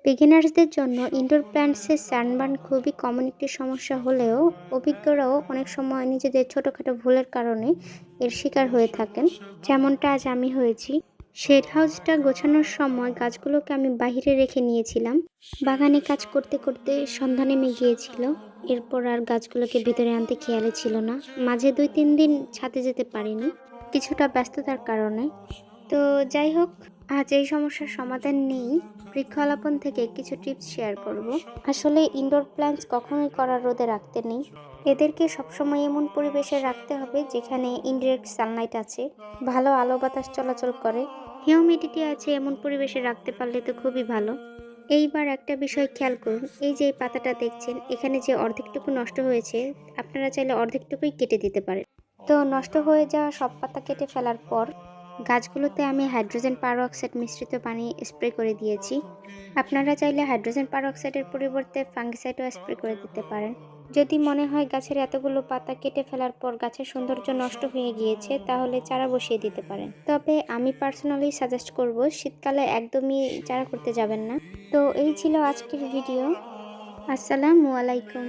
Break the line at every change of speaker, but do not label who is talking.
বিগিনার্সদের জন্য indoor প্ল্যান্টসের sunburn খুবই common একটি সমস্যা হলেও অভিজ্ঞরাও অনেক সময় নিজেদের ছোটোখাটো ভুলের কারণে এর শিকার হয়ে থাকেন, যেমনটা আজ আমি হয়েছি। শেড হাউসটা গোছানোর সময় গাছগুলোকে আমি বাইরে রেখে নিয়েছিলাম। বাগানে কাজ করতে করতে সন্ধ্যা নেমে গিয়েছিল। এরপর আর গাছগুলোকে ভিতরে আনতে খেয়ালই ছিল না। মাঝে 2-3 দিন ছাদে যেতে পারিনি, কিছুটা ব্যস্ততার কারণে। তো যাই হোক, আজ এই সমস্যার সমাধান নেই, বৃক্ষালাপন থেকে কিছু টিপস শেয়ার করব। আসলে ইনডোর প্ল্যান্টস কখনোই কড়া রোদে রাখতে নেই। এদেরকে সবসময় এমন পরিবেশে রাখতে হবে যেখানে ইনডিরেক্ট সানলাইট আছে, ভালো আলো বাতাস চলাচল করে, হিউমিডিটি আছে, এমন পরিবেশে রাখতে পারলে তো খুবই ভালো। এইবার একটা বিষয় খেয়াল করুন, এই যে এই পাতাটা দেখছেন, এখানে যে অর্ধেকটুকু নষ্ট হয়েছে, আপনারা চাইলে অর্ধেকটুকুই কেটে দিতে পারেন। তো নষ্ট হয়ে যাওয়া সব পাতা কেটে ফেলার পর গাছগুলোতে আমি হাইড্রোজেন পারঅক্সাইড মিশ্রিত পানি স্প্রে করে দিয়েছি। আপনারা চাইলে হাইড্রোজেন পারঅক্সাইডের পরিবর্তে ফাঙ্গিসাইডও স্প্রে করে দিতে পারেন। যদি মনে হয় গাছের এতগুলো পাতা কেটে ফেলার পর গাছের সৌন্দর্য নষ্ট হয়ে গিয়েছে, তাহলে চারা বসিয়ে দিতে পারেন। তবে আমি পার্সোনালি সাজেস্ট করব শীতকালে একদমই চারা করতে যাবেন না। তো এই ছিল আজকের ভিডিও। আসসালামু আলাইকুম।